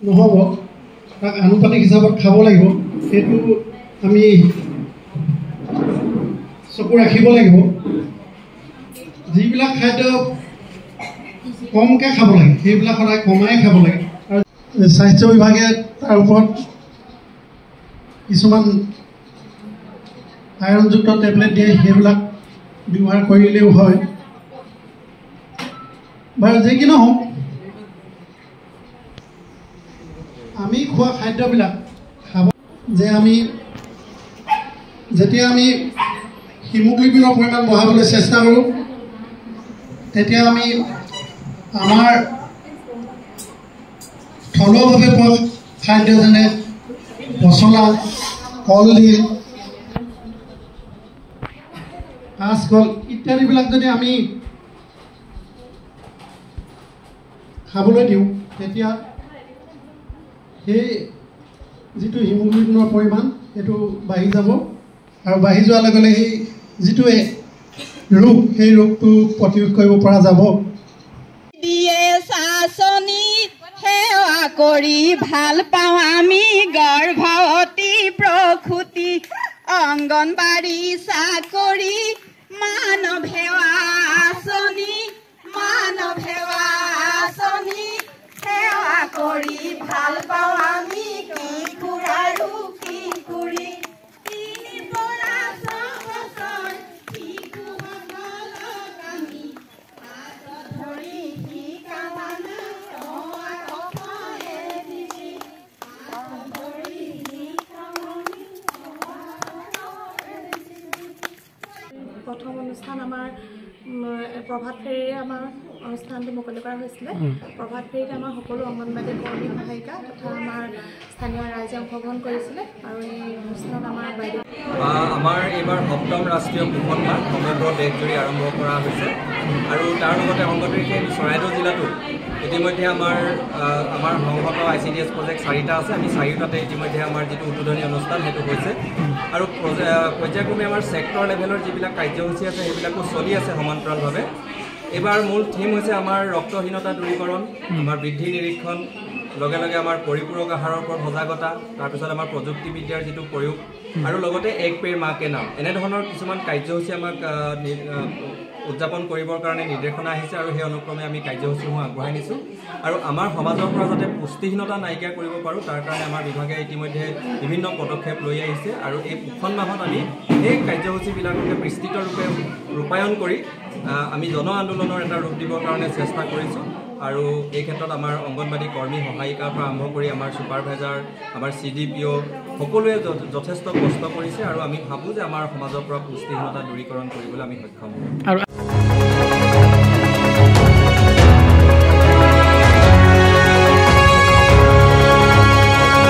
নহ'ব তাক আনুপাতিক হিচাপত খাব লাগিব সেইটো আমি চকু ৰাখিব লাগিব যিবিলাক খাদ্য কমকৈ খাব লাগে সেইবিলাক সদায় কমাই খাব লাগে আৰু স্বাস্থ্য বিভাগে তাৰ ওপৰত কিছুমান আইৰণযুক্ত টেবলেট দিয়ে সেইবিলাক ব্যৱহাৰ কৰিলেও হয় বাৰু যি কি নহওক আমি খোৱা খাদ্যবিলাক খাব যে আমি যেতিয়া আমি হিমোগ্লোবিনৰ পৰিমাণ বঢ়াবলৈ চেষ্টা কৰোঁ তেতিয়া আমি আমাৰ থলুৱাভাৱে পোৱা খাদ্য যেনে পচলা কলডিল কাঁচকল ইত্যাদিবিলাক যদি আমি খাবলৈ দিওঁ তেতিয়া সেই যিটো হিমোগ্লোবিনৰ পৰিমাণ সেইটো বাঢ়ি যাব আৰু বাঢ়ি যোৱাৰ লগে লগে সেই যিটো ৰোগ সেই ৰোগটো প্ৰতিৰোধ কৰিব পৰা যাব সেৱা কৰি ভাল পাওঁ আমি গৰ্ভৱতী প্ৰসূতি অংগনবাড়ী চাকৰি মানৱ সেৱা আঁচনি সেৱা কৰি ভাল পাওঁ আমি কিশোৰ আৰু কিশোৰী প্ৰথম অনুষ্ঠান আমাৰ প্ৰভাত ফেৰীৰে আমাৰ অনুষ্ঠানটো মুকলি কৰা হৈছিলে প্ৰভাত ফেৰীত আমাৰ সকলো অংগনবাড়ী কৰ্মী সহায়িকা তথা আমাৰ স্থানীয় ৰাইজে অংশগ্ৰহণ কৰিছিলে আৰু এই অনুষ্ঠানত আমাৰ বাইদেউ আমাৰ এইবাৰ ৭ম ৰাষ্ট্ৰীয় পোষণ মাহ সমগ্ৰ দেশজুৰি আৰম্ভ কৰা হৈছে আৰু তাৰ লগতে অংগনবাড়ী চৰাইদেউ জিলাতো ইতিমধ্যে আমাৰ সংহত ICDS প্ৰজেক্ট 4টা আছে আমি 4টাতে ইতিমধ্যে আমাৰ যিটো উদ্বোধনী অনুষ্ঠান সেইটো হৈছে আৰু পৰ্যায়ক্ৰমে আমাৰ ছেক্টৰ লেভেলৰ যিবিলাক কাৰ্যসূচী আছে সেইবিলাকো চলি আছে সমান্তৰালভাৱে এইবাৰ মূল থিম হৈছে আমাৰ ৰক্তহীনতা দূৰীকৰণ আমাৰ বৃদ্ধি নিৰীক্ষণ লগে লগে আমাৰ পৰিপূৰক আহাৰৰ ওপৰত সজাগতা তাৰপিছত আমাৰ প্ৰযুক্তিবিদ্যাৰ যিটো প্ৰয়োগ আৰু লগতে এক পেৰ মা কে নাম এনেধৰণৰ কিছুমান কাৰ্যসূচী আমাক উদযাপন কৰিবৰ কাৰণে নিৰ্দেশনা আহিছে আৰু সেই অনুক্ৰমে আমি কাৰ্যসূচীসমূহ আগবঢ়াই নিছোঁ আৰু আমাৰ সমাজৰ পৰা যাতে পুষ্টিহীনতা নাইকিয়া কৰিব পাৰোঁ তাৰ কাৰণে আমাৰ বিভাগে ইতিমধ্যে বিভিন্ন পদক্ষেপ লৈ আহিছে আৰু এই পোষণ মাহত আমি এই কাৰ্যসূচীবিলাককে বিস্তৃত ৰূপে ৰূপায়ণ কৰি আমি জন আন্দোলনৰ এটা ৰূপ দিবৰ কাৰণে চেষ্টা কৰিছোঁ আৰু এই ক্ষেত্ৰত আমাৰ অংগনবাড়ী কৰ্মী সহায়িকাৰ পৰা আৰম্ভ কৰি আমাৰ ছুপাৰভাইজাৰ আমাৰ CDPO সকলোৱে যথেষ্ট কষ্ট কৰিছে আৰু আমি ভাবোঁ যে আমাৰ সমাজৰ পৰা পুষ্টিহীনতা দূৰীকৰণ কৰিবলৈ আমি সক্ষম হ'ম।